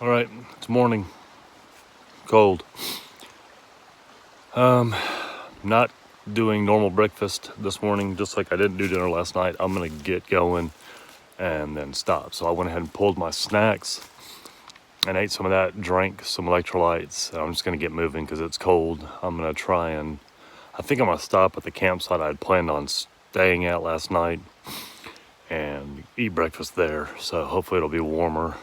All right, it's morning, cold. Not doing normal breakfast this morning, just like I didn't do dinner last night. I'm gonna get going and then stop. So I went ahead and pulled my snacks and ate some of that, drank some electrolytes. And I'm just gonna get moving because it's cold. I'm gonna try and, I think I'm gonna stop at the campsite I'd planned on staying at last night and eat breakfast there. So hopefully it'll be warmer.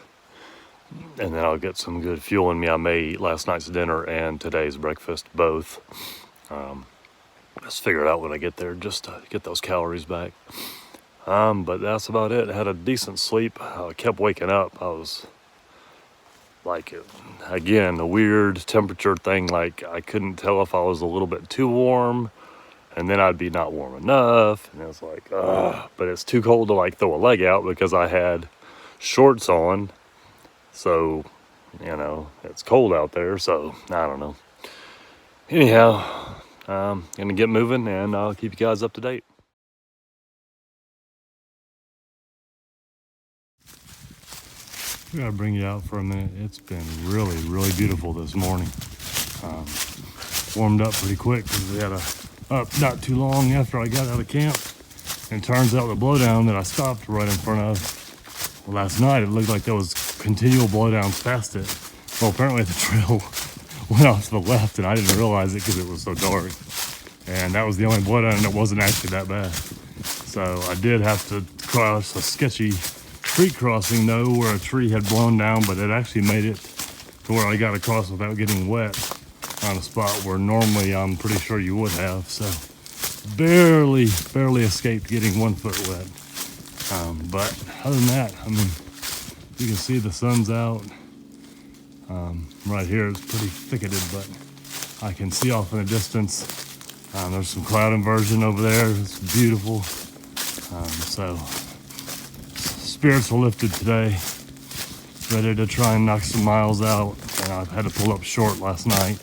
And then I'll get some good fuel in me. I may eat last night's dinner and today's breakfast, both. Just figure it out when I get there, just to get those calories back. But that's about it. I had a decent sleep. I kept waking up. I was like, again, a weird temperature thing. Like I couldn't tell if I was a little bit too warm, and then I'd be not warm enough. And it was like, but it's too cold to like throw a leg out because I had shorts on. So, it's cold out there, so I don't know. Anyhow, I'm gonna get moving and I'll keep you guys up to date. I gotta bring you out for a minute. It's been really, really beautiful this morning. Warmed up pretty quick because we had up not too long after I got out of camp. And it turns out the blowdown that I stopped right in front of, last night, it looked like there was continual blowdowns past it. Well, apparently the trail went off to the left and I didn't realize it because it was so dark. And that was the only blowdown and it wasn't actually that bad. So I did have to cross a sketchy street crossing though, where a tree had blown down, but it actually made it to where I got across without getting wet on a spot where normally I'm pretty sure you would have. So barely escaped getting 1 foot wet. But other than that, you can see the sun's out. Right here it's pretty thicketed, but I can see off in the distance. There's some cloud inversion over there. It's beautiful. So spirits are lifted today. Ready to try and knock some miles out. And I've had to pull up short last night,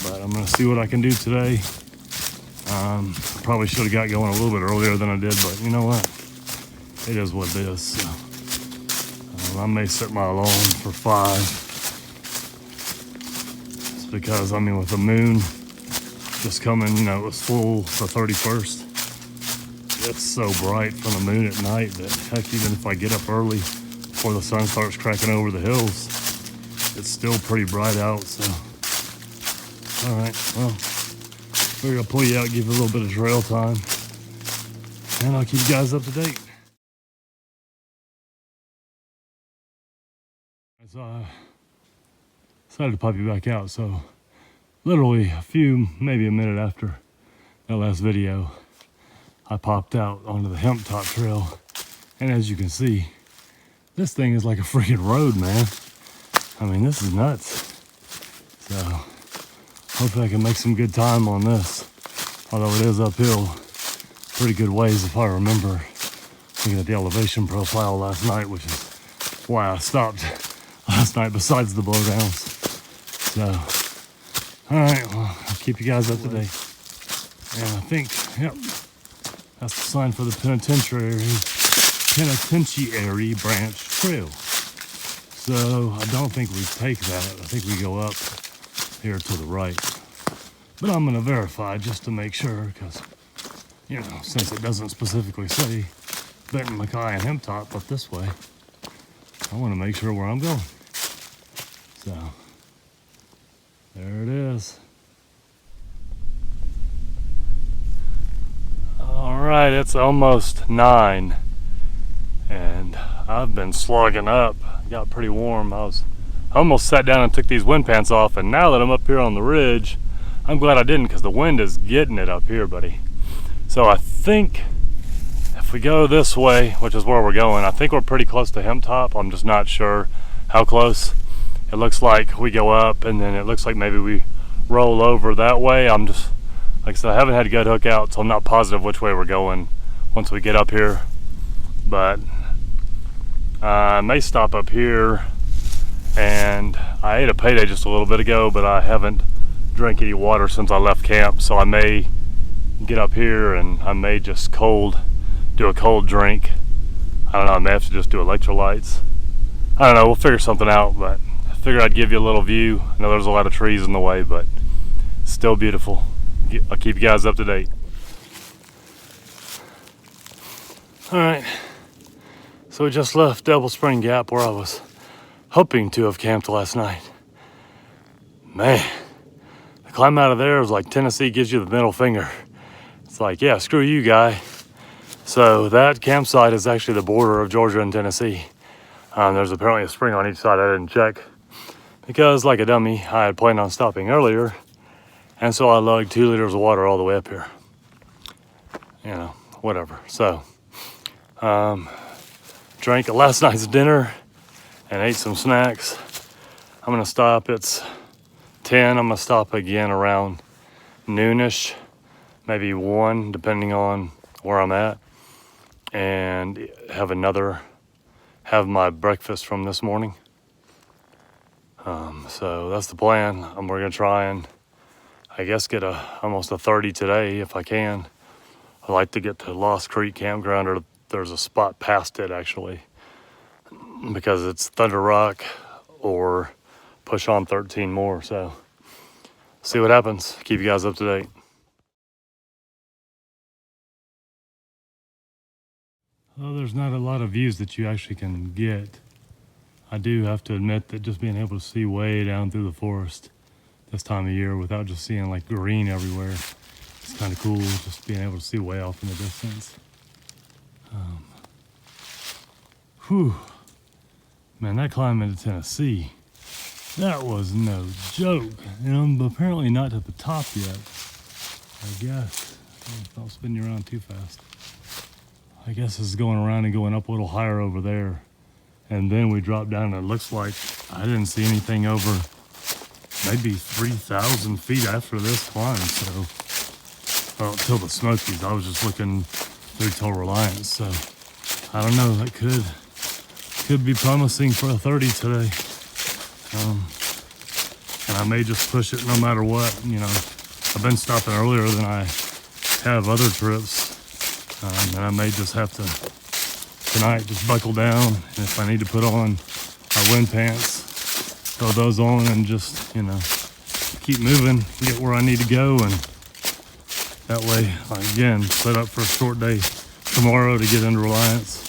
but I'm gonna see what I can do today. Probably should have got going a little bit earlier than I did, but you know what? It is what it is. So, I may set my alarm for 5. It's because, with the moon just coming, it was full the 31st. It's so bright from the moon at night that, heck, even if I get up early before the sun starts cracking over the hills, it's still pretty bright out. So, all right, well, we're gonna pull you out, give you a little bit of trail time, and I'll keep you guys up to date. So I decided to pop you back out. So literally maybe a minute after that last video, I popped out onto the Hemp Top Trail. And as you can see, this thing is like a freaking road, man. This is nuts. So hopefully I can make some good time on this. Although it is uphill pretty good ways if I remember looking at the elevation profile last night, which is why I stopped last night besides the blowdowns. So, all right, well, I'll keep you guys up to date. And I think, yep, that's the sign for the Penitentiary Branch Trail. So I don't think we take that. I think we go up here to the right. But I'm gonna verify just to make sure, because, since it doesn't specifically say Benton MacKaye and Hemp Top up this way, I want to make sure where I'm going. So, there it is. All right, it's almost 9, and I've been slogging up. Got pretty warm. I almost sat down and took these wind pants off, and now that I'm up here on the ridge, I'm glad I didn't, because the wind is getting it up here, buddy. So I think if we go this way, which is where we're going, I think we're pretty close to Hemp Top. I'm just not sure how close. It looks like we go up and then it looks like maybe we roll over that way. I'm just, like I said, I haven't had a good hook out, so I'm not positive which way we're going once we get up here. But I may stop up here, and I ate a payday just a little bit ago, but I haven't drank any water since I left camp, so I may get up here and I may just do a cold drink. I don't know, I may have to just do electrolytes. I don't know, we'll figure something out, but I figured I'd give you a little view. I know there's a lot of trees in the way, but still beautiful. I'll keep you guys up to date. All right, so we just left Devil Spring Gap where I was hoping to have camped last night. Man, the climb out of there is like Tennessee gives you the middle finger. It's like, yeah, screw you, guy. So that campsite is actually the border of Georgia and Tennessee. There's apparently a spring on each side. I didn't check because, like a dummy, I had planned on stopping earlier, and so I lugged 2 liters of water all the way up here. You know, whatever. So, drank last night's dinner and ate some snacks. I'm gonna stop. It's 10. I'm gonna stop again around noonish, maybe 1, depending on where I'm at, and have my breakfast from this morning. So that's the plan. We're gonna try and, I guess, get almost a 30 today if I can. I like to get to Lost Creek Campground, or there's a spot past it actually, because it's Thunder Rock or push on 13 more. So see what happens. Keep you guys up to date. Well, there's not a lot of views that you actually can get. I do have to admit that just being able to see way down through the forest this time of year without just seeing like green everywhere, it's kind of cool just being able to see way off in the distance. Man, that climb into Tennessee, that was no joke. And I'm apparently not at the top yet, I guess. Don't spin you around too fast. I guess it's going around and going up a little higher over there. And then we drop down and it looks like I didn't see anything over maybe 3,000 feet after this climb. So, well, till the Smokies. I was just looking through till Reliance. So, I don't know, that could be promising for a 30 today. And I may just push it no matter what. You know, I've been stopping earlier than I have other trips. And I may just have to, tonight, just buckle down. And if I need to put on my wind pants, throw those on and just, you know, keep moving, get where I need to go. And that way, again, set up for a short day tomorrow to get into Reliance.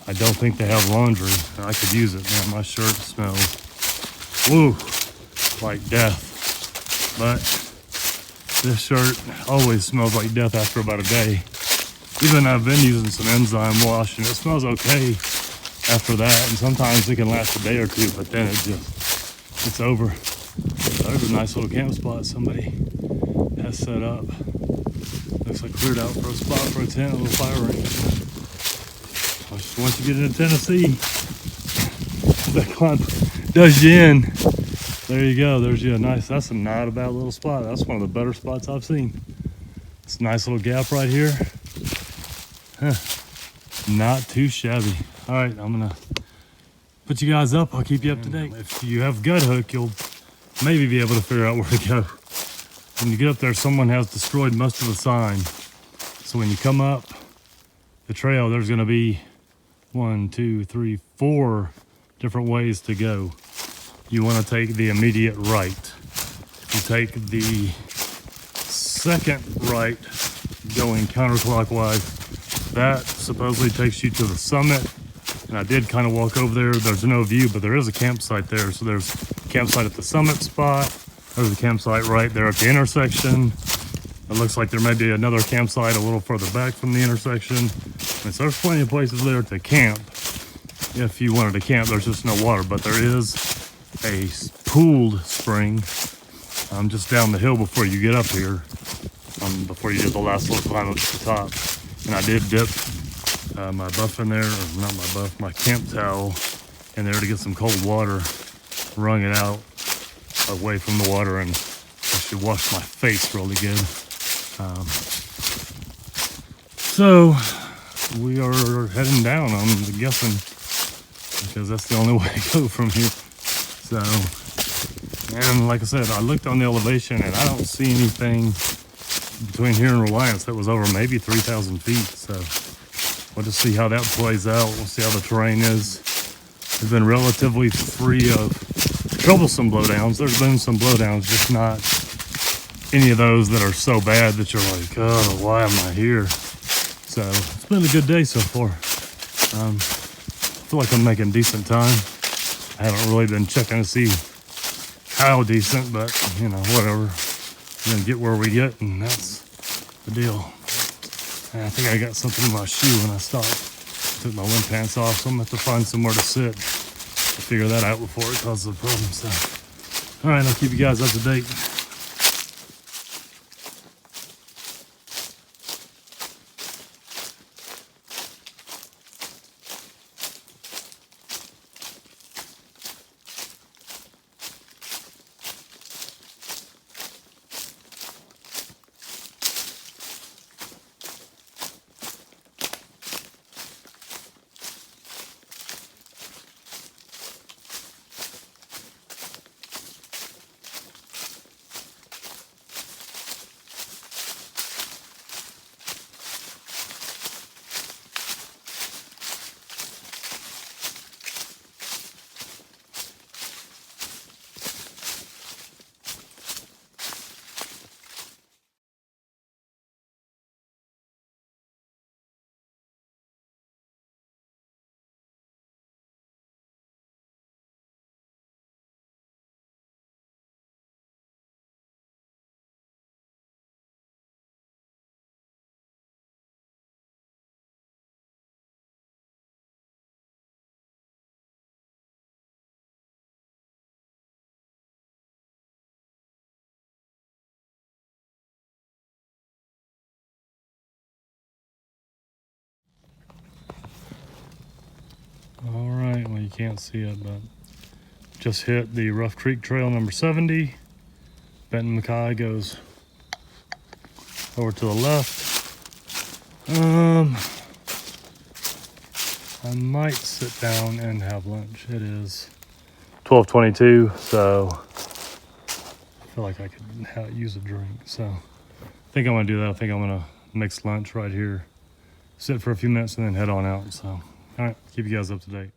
I don't think they have laundry. I could use it, man. My shirt smells, woo, like death. But this shirt always smells like death after about a day. Even I've been using some enzyme wash and it smells okay after that. And sometimes it can last a day or two, but then it's over. There's a nice little camp spot somebody has set up. Looks like cleared out for a spot for a tent, a little fire range. Once you get into Tennessee, that climb does you in. There you go. There's you a nice, that's not a bad little spot. That's one of the better spots I've seen. It's a nice little gap right here. Not too shabby. All right, I'm gonna put you guys up. I'll keep you up to date. If you have gut hook, you'll maybe be able to figure out where to go. When you get up there, someone has destroyed most of the sign. So when you come up the trail, there's gonna be 1, 2, 3, 4 different ways to go. You wanna take the immediate right. You take the second right going counterclockwise. That supposedly takes you to the summit. And I did kind of walk over there. There's no view, but there is a campsite there. So there's a campsite at the summit spot. There's a campsite right there at the intersection. It looks like there may be another campsite a little further back from the intersection. And so there's plenty of places there to camp. If you wanted to camp, there's just no water, but there is a pooled spring just down the hill before you get up here, before you get the last little climb up to the top. And I did dip my buff in there, or not my buff, my camp towel in there to get some cold water, wrung it out away from the water, and actually washed my face really good. So we are heading down, I'm guessing, because that's the only way to go from here. So, and like I said, I looked on the elevation and I don't see anything between here and Reliance that was over maybe 3,000 feet. So we'll just see how that plays out. We'll see how the terrain is. has been relatively free of troublesome blowdowns. There's been some blowdowns, just not any of those that are so bad that you're like, oh, why am I here? So it's been a good day so far. I feel like I'm making decent time. I haven't really been checking to see how decent, but you know, whatever. We're gonna get where we get, and that's the deal. And I think I got something in my shoe when I stopped. Took my wind pants off, so I'm gonna have to find somewhere to sit. I'll figure that out before it causes a problem. So, all right, I'll keep you guys up to date. All right, well, you can't see it, but just hit the Rough Creek Trail number 70. Benton MacKaye goes over to the left. I might sit down and have lunch. It is 12:22, so I feel like I could use a drink. So I think I'm gonna do that. I think I'm gonna mix lunch right here, sit for a few minutes, and then head on out. So, all right, keep you guys up to date.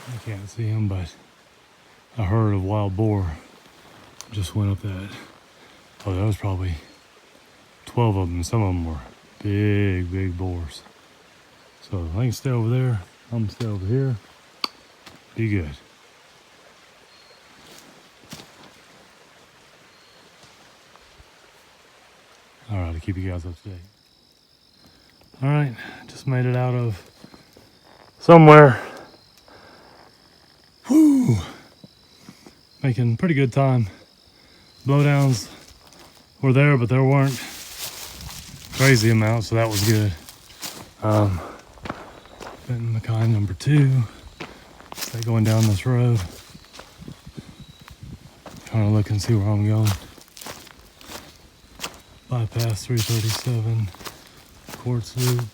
I can't see him, but I heard a wild boar just went up that. Oh, that was probably 12 of them. Some of them were big boars. So I can stay over there. I'm gonna stay over here. Be good. All right, I'll keep you guys up to date. All right, just made it out of somewhere. Whew. Making pretty good time. Blowdowns were there, but there weren't crazy amounts, so that was good. Benton MacKaye number 2. Stay going down this road. Trying to look and see where I'm going. Bypass 337. Quilts loop.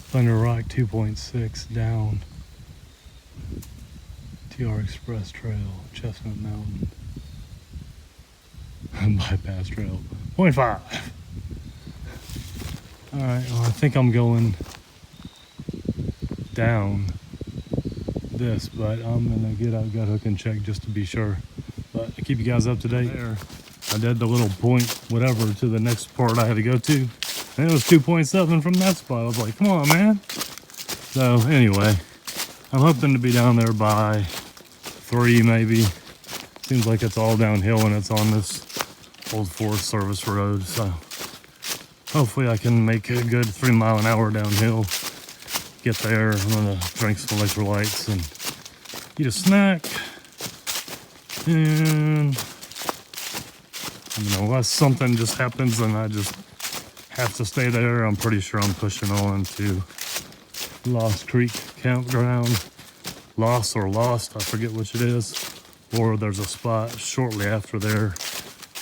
Thunder Rock 2.6 down. TR Express Trail, Chestnut Mountain. Bypass Trail 0.5. Alright, well, I think I'm going down this, but I'm gonna get out gut hook and check just to be sure. But I keep you guys up to date. There, I did the little point whatever to the next part I had to go to, and it was 2.7 from that spot. I was like, come on, man. So anyway, I'm hoping to be down there by 3 maybe. Seems like it's all downhill and it's on this old Forest Service road, so hopefully I can make a good 3 mile an hour downhill. Get there, I'm gonna drink some electrolytes and eat a snack. And you know, unless something just happens and I just have to stay there, I'm pretty sure I'm pushing on to Lost Creek Campground. Lost, I forget which it is. Or there's a spot shortly after there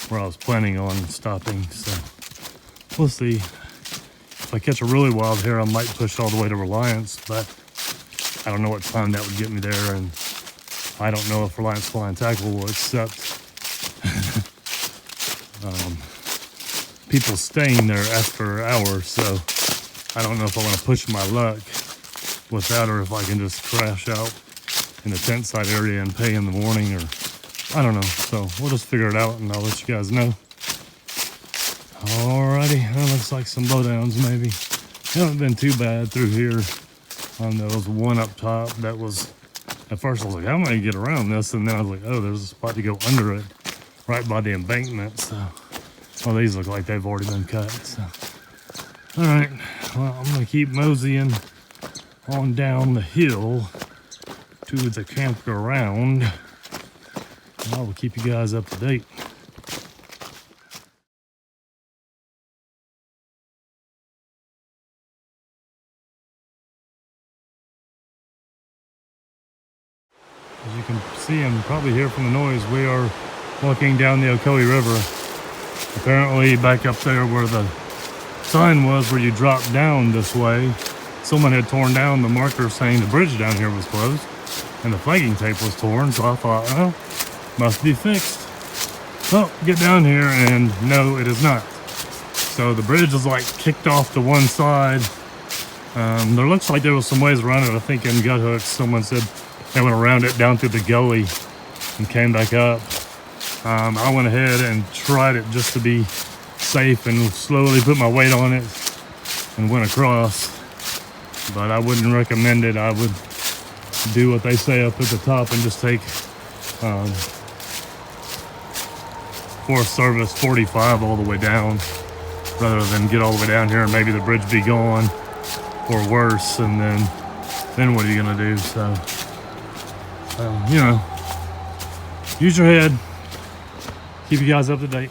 where I was planning on stopping. So we'll see. If I catch a really wild hare, I might push all the way to Reliance, but I don't know what time that would get me there, and I don't know if Reliance Fly and Tackle will accept people staying there after hours, so I don't know if I want to push my luck with that, or if I can just crash out in the tent site area and pay in the morning, or I don't know. So we'll just figure it out and I'll let you guys know. Alrighty, that looks like some bowdowns maybe. Haven't been too bad through here. There was one up top that was, at first I was like, how am I gonna get around this? And then I was like, oh, there's a spot to go under it right by the embankment. So, well, these look like they've already been cut. So, all right, well, I'm gonna keep moseying on down the hill to the campground. I will keep you guys up to date. As you can see and probably hear from the noise, we are walking down the Ocoee River. Apparently back up there where the sign was where you drop down this way, someone had torn down the marker saying the bridge down here was closed, and the flagging tape was torn, so I thought, oh, must be fixed. Well, get down here and no, it is not. So the bridge is like kicked off to one side. There looks like there was some ways around it. I think in gut hooks, someone said they went around it down through the gully and came back up. I went ahead and tried it just to be safe and slowly put my weight on it and went across. But I wouldn't recommend it. I would do what they say up at the top and just take Forest Service 45 all the way down, rather than get all the way down here and maybe the bridge be gone or worse, and then what are you gonna do? So you know, use your head. Keep you guys up to date.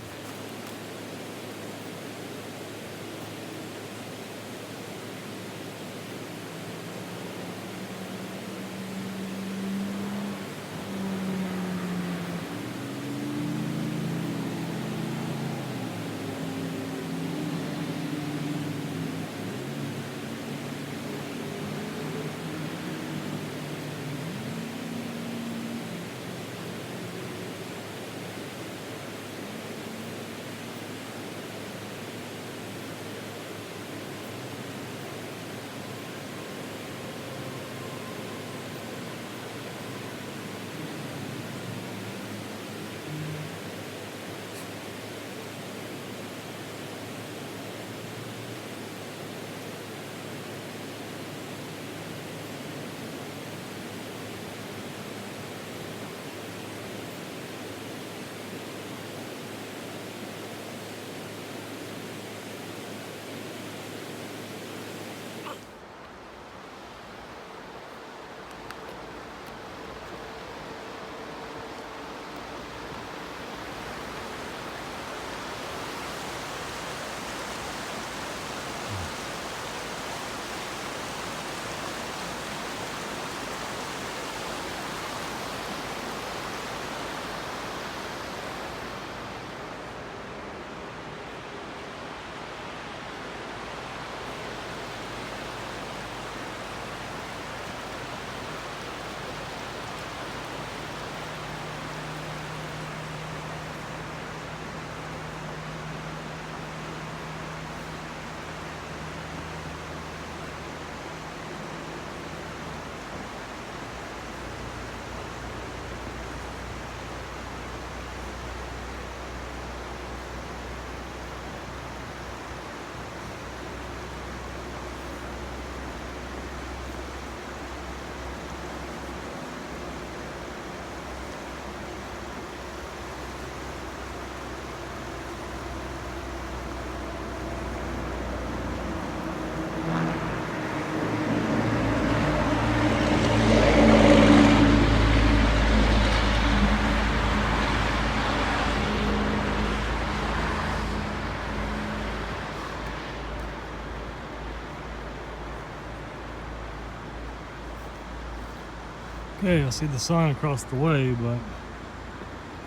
Okay, I see the sign across the way, but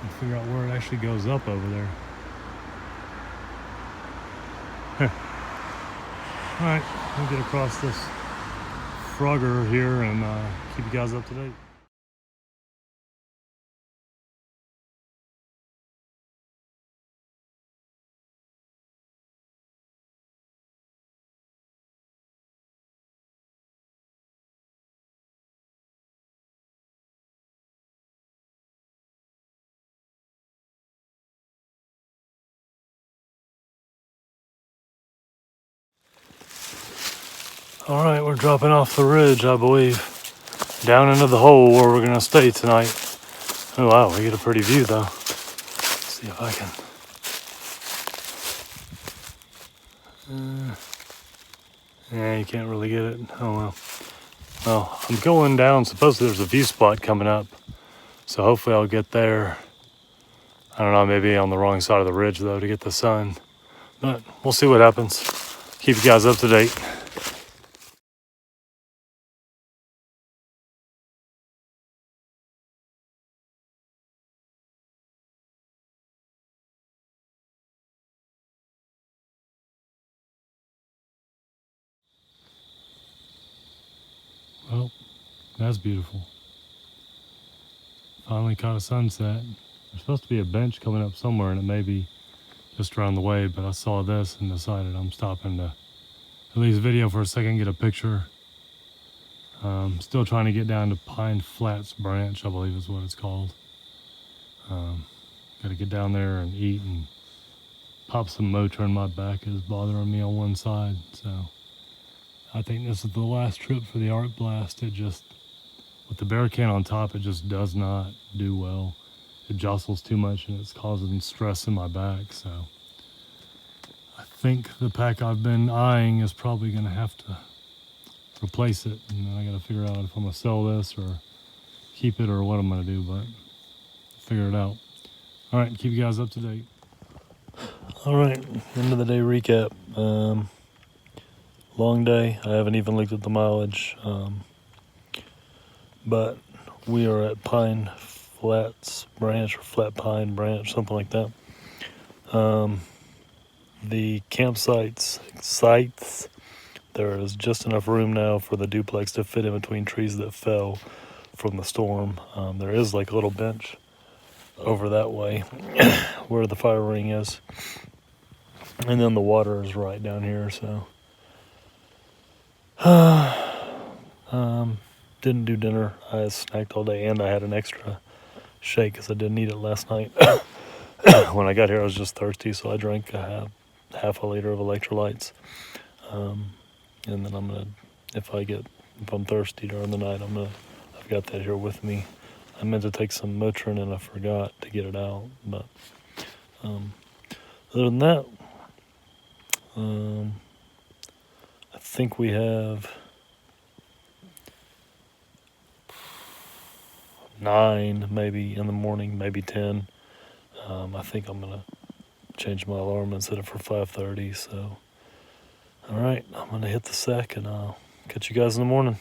I'll figure out where it actually goes up over there. Alright, we'll get across this Frogger here and keep you guys up to date. Alright, we're dropping off the ridge, I believe, down into the hole where we're gonna stay tonight. Oh wow, we get a pretty view though. Let's see if I can. Yeah, you can't really get it. Oh well. Well, I'm going down. Supposedly there's a view spot coming up, so hopefully I'll get there. I don't know, maybe on the wrong side of the ridge though to get the sun, but we'll see what happens. Keep you guys up to date. Well, that's beautiful. Finally caught a sunset. There's supposed to be a bench coming up somewhere, and it may be just around the way, but I saw this and decided I'm stopping to at least video for a second, get a picture. Still trying to get down to Pine Flats Branch, I believe is what it's called. Got to get down there and eat and pop some Motrin. My back is bothering me on one side, so I think this is the last trip for the Art Blast. It just, with the Bearikade on top, it just does not do well. It jostles too much and it's causing stress in my back, so I think the pack I've been eyeing is probably going to have to replace it, and then I got to figure out if I'm going to sell this or keep it or what I'm going to do, but figure it out. All right, keep you guys up to date. All right, end of the day recap. Long day. I haven't even looked at the mileage, but we are at Pine Flats Branch or Flat Pine Branch, something like that. The campsites, there is just enough room now for the duplex to fit in between trees that fell from the storm. There is like a little bench over that way where the fire ring is, and then the water is right down here, so didn't do dinner. I snacked all day and I had an extra shake because I didn't eat it last night. When I got here I was just thirsty, so I drank half a liter of electrolytes, and then I'm gonna, if I'm thirsty during the night, I've got that here with me. I meant to take some Motrin and I forgot to get it out, but other than that, I think we have 9 maybe in the morning, maybe 10. I think I'm gonna change my alarm and set it for 5:30. So, all right, I'm gonna hit the sack and I'll catch you guys in the morning.